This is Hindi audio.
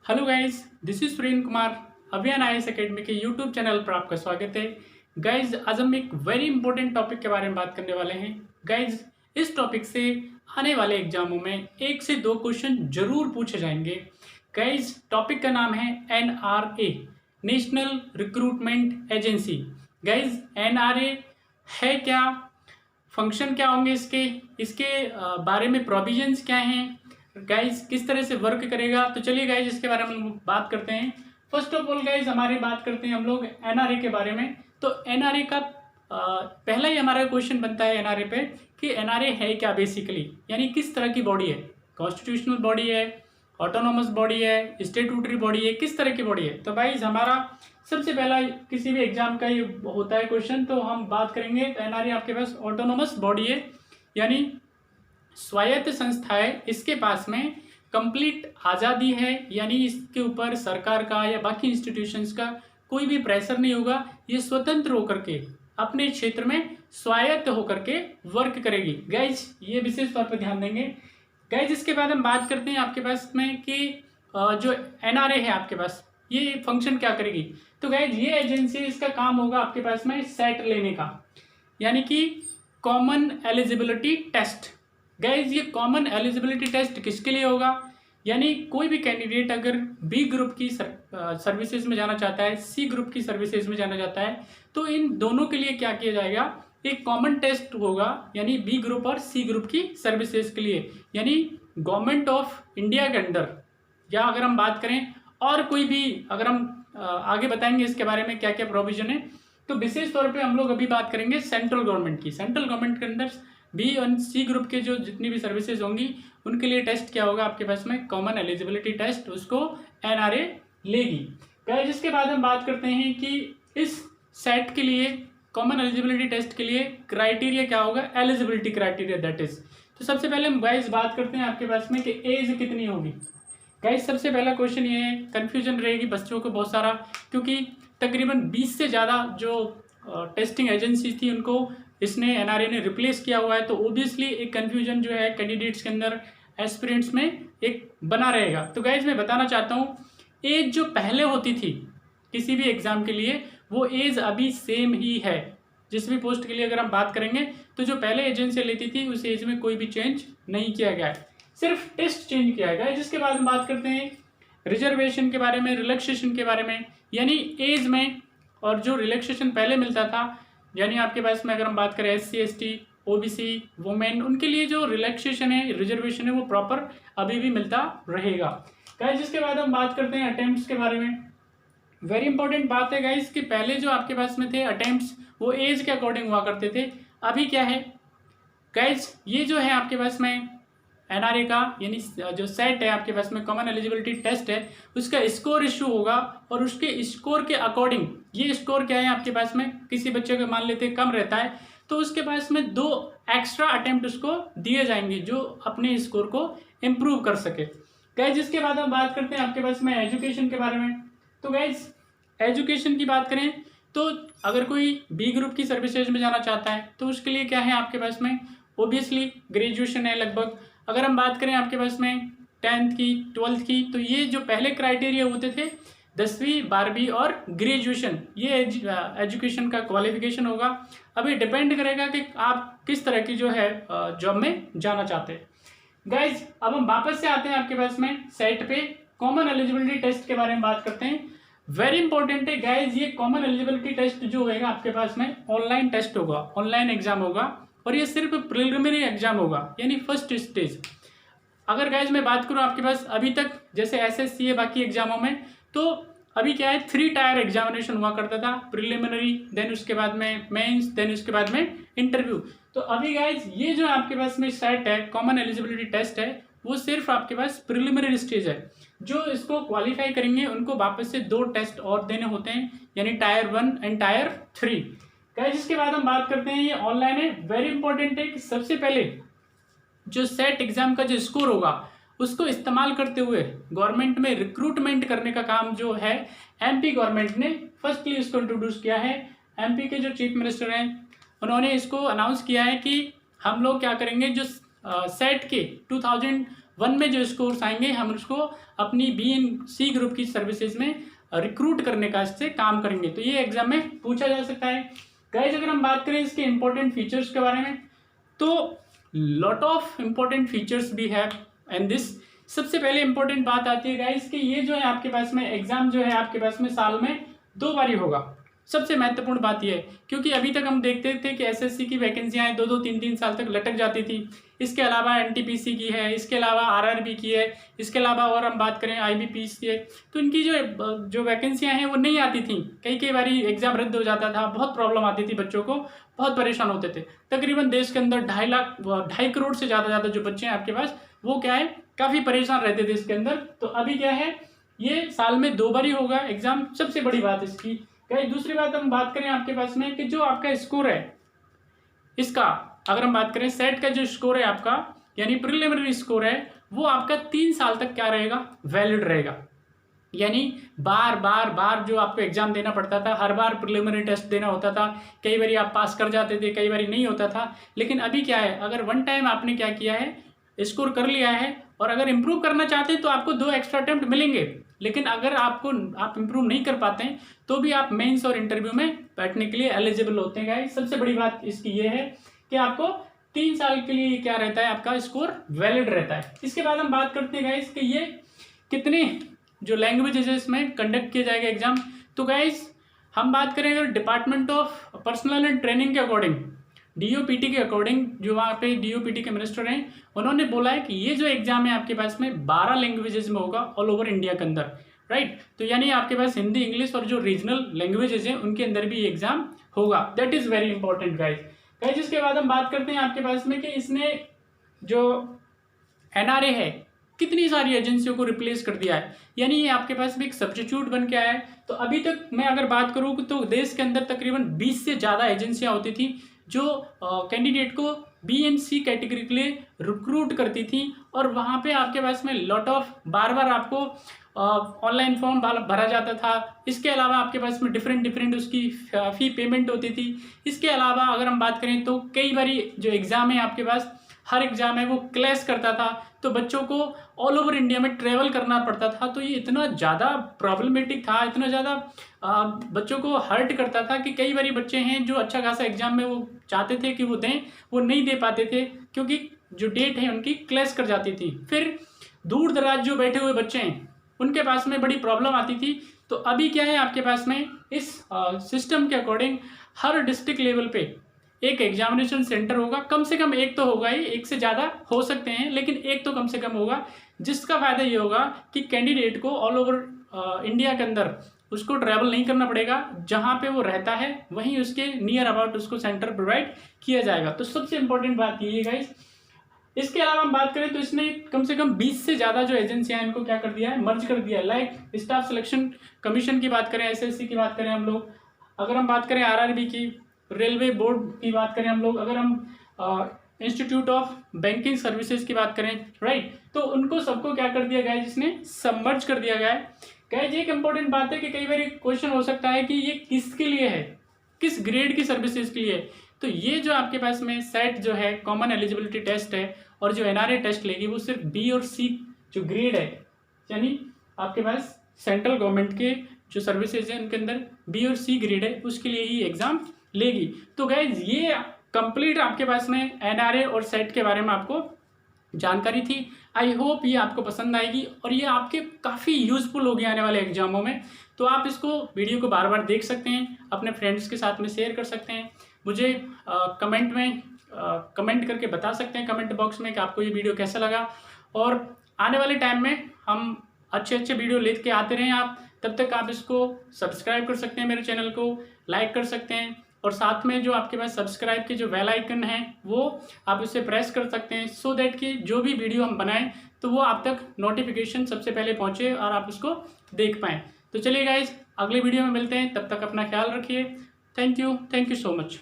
Hello guys, this is Surendra Kumar. अभियान आईएएस एकेडमी के यूट्यूब चैनल पर आपका स्वागत है। गाइस, आज हम एक वेरी इंपॉर्टेंट टॉपिक के बारे में बात करने वाले हैं। गाइस, इस टॉपिक से आने वाले एग्जामों में 1 से 2 क्वेश्चन जरूर पूछे जाएंगे। गाइस, टॉपिक का नाम है NRA, national recruitment agency. Guys, NRA है क्या, फंक्शन क्या होंगे इसके इसके बारे में प्रोविजंस क्या हैं, गाइज किस तरह से वर्क करेगा। तो चलिए गाइज इसके बारे में हम लोग बात करते हैं। फर्स्ट ऑफ ऑल गाइज हमारी बात करते हैं हम लोग एनआरए के बारे में। तो एनआरए का पहला ही हमारा क्वेश्चन बनता है एनआरए पे कि एनआरए है क्या बेसिकली, यानी किस तरह की बॉडी है। कॉन्स्टिट्यूशनल बॉडी है, ऑटोनोमस बॉडी है, स्टेटूटरी बॉडी है, किस तरह की बॉडी है। तो गाइज हमारा सबसे पहला किसी भी एग्जाम का ये होता है क्वेश्चन, तो हम बात करेंगे एनआरए आपके पास ऑटोनोमस बॉडी है, यानी स्वायत्त संस्था है, इसके पास में कंप्लीट आज़ादी है, यानी इसके ऊपर सरकार का या बाकी इंस्टीट्यूशंस का कोई भी प्रेशर नहीं होगा। ये स्वतंत्र होकर के अपने क्षेत्र में स्वायत्त होकर के वर्क करेगी। गाइज ये विशेष तौर पर ध्यान देंगे। गाइज इसके बाद हम बात करते हैं आपके पास में कि जो एनआरए है आपके पास ये फंक्शन क्या करेगी। तो गाइज ये एजेंसी, इसका काम होगा आपके पास में सेट लेने का, यानी कि कॉमन एलिजिबिलिटी टेस्ट। गाइज ये कॉमन एलिजिबिलिटी टेस्ट किसके लिए होगा, यानी कोई भी कैंडिडेट अगर बी ग्रुप की सर्विसेज में जाना चाहता है, सी ग्रुप की सर्विसेज में जाना चाहता है, तो इन दोनों के लिए क्या किया जाएगा, एक कॉमन टेस्ट होगा, यानी बी ग्रुप और सी ग्रुप की सर्विसेज के लिए, यानी गवर्नमेंट ऑफ इंडिया के अंडर। या अगर हम बात करें और कोई भी, अगर हम आगे बताएंगे इसके बारे में क्या क्या प्रोविजन है, तो विशेष तौर पे हम लोग अभी बात करेंगे सेंट्रल गवर्नमेंट की। सेंट्रल गवर्नमेंट के अंदर बी और सी ग्रुप के जो जितनी भी सर्विसेज होंगी उनके लिए टेस्ट क्या होगा आपके पास में, कॉमन एलिजिबिलिटी टेस्ट, उसको एनआरए लेगी। गाइस इसके बाद हम बात करते हैं कि इस सेट के लिए, कॉमन एलिजिबिलिटी टेस्ट के लिए क्राइटेरिया क्या होगा, एलिजिबिलिटी क्राइटेरिया दैट इज। तो सबसे पहले हम गाइस बात करते हैं आपके पास में कि एज कितनी होगी। गाइस सबसे पहला क्वेश्चन ये है, कन्फ्यूजन रहेगी बच्चों को बहुत सारा, क्योंकि तकरीबन 20 से ज़्यादा जो टेस्टिंग एजेंसी थी उनको इसने एनआरए ने रिप्लेस किया हुआ है। तो ओबियसली एक कन्फ्यूजन जो है कैंडिडेट्स के अंदर, एस्पिरेंट्स में एक बना रहेगा। तो गाइज मैं बताना चाहता हूँ, एज जो पहले होती थी किसी भी एग्ज़ाम के लिए, वो एज अभी सेम ही है। जिस भी पोस्ट के लिए अगर हम बात करेंगे तो जो पहले एजेंसी लेती थी उस एज में कोई भी चेंज नहीं किया गया है, सिर्फ टेस्ट चेंज किया गया है। जिसके बाद हम बात करते हैं रिजर्वेशन के बारे में, रिलैक्सेशन के बारे में, यानी एज में और जो रिलैक्सेशन पहले मिलता था, यानी आपके पास में अगर हम बात करें SC ST OBC वुमेन, उनके लिए जो रिलैक्सेशन है, रिजर्वेशन है, वो प्रॉपर अभी भी मिलता रहेगा। गाइस जिसके बाद हम बात करते हैं अटेम्प्ट्स के बारे में। वेरी इंपॉर्टेंट बात है गाइस कि पहले जो आपके पास में थे अटेम्प्ट्स, वो एज के अकॉर्डिंग हुआ करते थे। अभी क्या है गाइस, ये जो है आपके पास में एनआरए का, यानी जो सेट है आपके पास में, कॉमन एलिजिबिलिटी टेस्ट है, उसका स्कोर इशू होगा और उसके स्कोर के अकॉर्डिंग, ये स्कोर क्या है आपके पास में, किसी बच्चे का मान लेते कम रहता है तो उसके पास में 2 एक्स्ट्रा अटेम्प्ट उसको दिए जाएंगे जो अपने स्कोर को इम्प्रूव कर सके। गाइज जिसके बाद हम बात करते हैं आपके पास में एजुकेशन के बारे में। तो गाइज एजुकेशन की बात करें तो अगर कोई बी ग्रुप की सर्विसेज में जाना चाहता है तो उसके लिए क्या है आपके पास में, ओबियसली ग्रेजुएशन है लगभग। अगर हम बात करें आपके पास में 10th की, 12th की, तो ये जो पहले क्राइटेरिया होते थे 10वीं 12वीं और ग्रेजुएशन, ये एजुकेशन का क्वालिफिकेशन होगा। अभी डिपेंड करेगा कि आप किस तरह की जो है जॉब में जाना चाहते हैं। गाइज अब हम वापस से आते हैं आपके पास में सेट पे, कॉमन एलिजिबिलिटी टेस्ट के बारे में बात करते हैं। वेरी इंपॉर्टेंट है गाइज, ये कॉमन एलिजिबिलिटी टेस्ट जो होगा आपके पास में ऑनलाइन टेस्ट होगा, ऑनलाइन एग्जाम होगा, और ये सिर्फ प्रिलिमिनरी एग्जाम होगा, यानी फर्स्ट स्टेज। अगर गाइज मैं बात करूँ आपके पास अभी तक जैसे SSC है बाकी एग्जामों में, तो अभी क्या है 3 टायर एग्जामिनेशन हुआ करता था, प्रिलिमिनरी, देन उसके बाद में मेंस, देन उसके बाद में इंटरव्यू। तो अभी गाइज ये जो आपके पास में सेट है, कॉमन एलिजिबिलिटी टेस्ट है, वो सिर्फ आपके पास प्रिलिमिनरी स्टेज है। जो इसको क्वालिफाई करेंगे उनको वापस से 2 टेस्ट और देने होते हैं, यानी टायर 1 एंड टायर 3। गाइस इसके बाद हम बात करते हैं, ये ऑनलाइन है। वेरी इंपॉर्टेंट है कि सबसे पहले जो सेट एग्जाम का जो स्कोर होगा उसको इस्तेमाल करते हुए गवर्नमेंट में रिक्रूटमेंट करने का काम जो है MP गवर्नमेंट ने फर्स्टली इसको इंट्रोड्यूस किया है। MP के जो चीफ मिनिस्टर हैं उन्होंने इसको अनाउंस किया है कि हम लोग क्या करेंगे, जो सेट के 1 में जो स्कोर्स आएंगे हम उसको अपनी बी एंड सी ग्रुप की सर्विसेज में रिक्रूट करने का इससे काम करेंगे। तो ये एग्जाम में पूछा जा सकता है। गाइज अगर हम बात करें इसके इंपॉर्टेंट फीचर्स के बारे में, तो लॉट ऑफ इंपॉर्टेंट फीचर्स भी है एंड दिस। सबसे पहले इंपॉर्टेंट बात आती है गाइज कि ये जो है आपके पास में एग्जाम जो है आपके पास में साल में 2 बार ही होगा। सबसे महत्वपूर्ण बात यह है क्योंकि अभी तक हम देखते थे कि एसएससी की वैकेंसियां 2-2 3-3 साल तक लटक जाती थी। इसके अलावा एनटीपीसी की है, इसके अलावा आरआरबी की है, इसके अलावा और हम बात करें आईबीपीएस की है, तो इनकी जो वैकेंसियां हैं वो नहीं आती थी। कई बारी एग्जाम रद्द हो जाता था, बहुत प्रॉब्लम आती थी, बच्चों को बहुत परेशान होते थे। तकरीबन देश के अंदर 2.5 करोड़ से ज़्यादा जो बच्चे हैं आपके पास, वो क्या है काफ़ी परेशान रहते थे इसके अंदर। तो अभी क्या है, ये साल में 2 बार ही होगा एग्जाम, सबसे बड़ी बात इसकी। गाइस दूसरी बात हम बात करें आपके पास में कि जो आपका स्कोर है इसका, अगर हम बात करें सेट का जो स्कोर है आपका, यानी प्रिलिमिनरी स्कोर है, वो आपका 3 साल तक क्या रहेगा, वैलिड रहेगा। यानी बार जो आपको एग्जाम देना पड़ता था, हर बार प्रिलिमिनरी टेस्ट देना होता था, कई बार आप पास कर जाते थे, कई बार नहीं होता था। लेकिन अभी क्या है, अगर 1 टाइम आपने क्या किया है, स्कोर कर लिया है, और अगर इम्प्रूव करना चाहते हैं तो आपको 2 एक्स्ट्रा अटेम्प्ट मिलेंगे। लेकिन अगर आप इम्प्रूव नहीं कर पाते हैं तो भी आप मेंस और इंटरव्यू में बैठने के लिए एलिजिबल होते हैं गाइस। सबसे बड़ी बात इसकी ये है कि आपको 3 साल के लिए क्या रहता है, आपका स्कोर वैलिड रहता है। इसके बाद हम बात करते हैं गाइस कि ये कितने जो लैंग्वेजेस है इसमें कंडक्ट किया जाएगा एग्जाम। तो गाइस हम बात करें अगर department of personal and training के अकॉर्डिंग, डीओपीटी के अकॉर्डिंग, जो वहाँ पे डीओपीटी के मिनिस्टर हैं, उन्होंने बोला है कि ये जो एग्जाम है आपके पास में 12 लैंग्वेजेस में होगा ऑल ओवर इंडिया के अंदर, राइट। तो यानी आपके पास हिंदी, इंग्लिश और जो रीजनल लैंग्वेजेस हैं उनके अंदर भी ये एग्जाम होगा। That is very important guys. इसके बाद हम बात करते हैं आपके पास में कि इसने जो एनआरए है कितनी सारी एजेंसियों को रिप्लेस कर दिया है, यानी ये आपके पास भी एक सब्स्टिट्यूट बन के आया है। तो अभी तक मैं अगर बात करूँ तो देश के अंदर तकरीबन 20 से ज़्यादा एजेंसियाँ होती थी जो कैंडिडेट को बी एंड सी कैटेगरी के लिए रिक्रूट करती थी, और वहाँ पे आपके पास में लॉट ऑफ बार आपको ऑनलाइन फॉर्म भरा जाता था। इसके अलावा आपके पास में डिफरेंट उसकी फ़ी पेमेंट होती थी। इसके अलावा अगर हम बात करें तो कई बारी जो एग्ज़ाम है आपके पास, हर एग्ज़ाम है वो क्लैश करता था, तो बच्चों को ऑल ओवर इंडिया में ट्रैवल करना पड़ता था। तो ये इतना ज़्यादा प्रॉब्लमेटिक था, इतना ज़्यादा बच्चों को हर्ट करता था कि कई बारी बच्चे हैं जो अच्छा खासा एग्ज़ाम में वो चाहते थे कि वो दें, वो नहीं दे पाते थे क्योंकि जो डेट है उनकी क्लैश कर जाती थी। फिर दूर दराज जो बैठे हुए बच्चे हैं उनके पास में बड़ी प्रॉब्लम आती थी। तो अभी क्या है आपके पास में इस सिस्टम के अकॉर्डिंग हर डिस्ट्रिक्ट लेवल पे एक एग्जामिनेशन सेंटर होगा, कम से कम एक तो होगा ही, एक से ज़्यादा हो सकते हैं लेकिन एक तो कम से कम होगा, जिसका फ़ायदा ये होगा कि कैंडिडेट को ऑल ओवर इंडिया के अंदर उसको ट्रैवल नहीं करना पड़ेगा, जहाँ पे वो रहता है वहीं उसके नियर अबाउट उसको सेंटर प्रोवाइड किया जाएगा। तो सबसे इम्पोर्टेंट बात ये है गाइस। इसके अलावा हम बात करें तो इसने कम से कम 20 से ज़्यादा जो एजेंसियां हैं इनको क्या कर दिया है, मर्ज कर दिया है। लाइक स्टाफ सिलेक्शन कमीशन की बात करें, एसएससी की बात करें हम लोग, अगर हम बात करें आरआरबी की, रेलवे बोर्ड की बात करें हम लोग, अगर हम इंस्टीट्यूट ऑफ बैंकिंग सर्विसेज की बात करें, राइट, तो उनको सबको क्या कर दिया गया है, जिसने सबमर्ज कर दिया गया है। गाइस एक इंपॉर्टेंट बात है कि कई बार क्वेश्चन हो सकता है कि ये किसके लिए है, किस ग्रेड की सर्विसेज के लिए। तो ये जो आपके पास में सेट जो है कॉमन एलिजिबिलिटी टेस्ट है, और जो एनआरए टेस्ट लेगी वो सिर्फ बी और सी जो ग्रेड है, यानी आपके पास सेंट्रल गवर्नमेंट के जो सर्विसेज हैं उनके अंदर बी और सी ग्रेड है, उसके लिए ही एग्ज़ाम लेगी। तो गाइज ये कंप्लीट आपके पास में एनआरए और सेट के बारे में आपको जानकारी थी। आई होप ये आपको पसंद आएगी और ये आपके काफ़ी यूज़फुल होगी आने वाले एग्जामों में। तो आप इसको वीडियो को बार बार देख सकते हैं, अपने फ्रेंड्स के साथ में शेयर कर सकते हैं, मुझे कमेंट में कमेंट करके बता सकते हैं कमेंट बॉक्स में कि आपको ये वीडियो कैसा लगा। और आने वाले टाइम में हम अच्छे वीडियो लेके आते रहें आप, तब तक आप इसको सब्सक्राइब कर सकते हैं, मेरे चैनल को लाइक कर सकते हैं, और साथ में जो आपके पास सब्सक्राइब के जो बेल आइकन है वो आप उसे प्रेस कर सकते हैं, सो दैट कि जो भी वीडियो हम बनाएं तो वो आप तक नोटिफिकेशन सबसे पहले पहुंचे और आप उसको देख पाएँ। तो चलिए गाइज अगले वीडियो में मिलते हैं, तब तक अपना ख्याल रखिए। Thank you so much.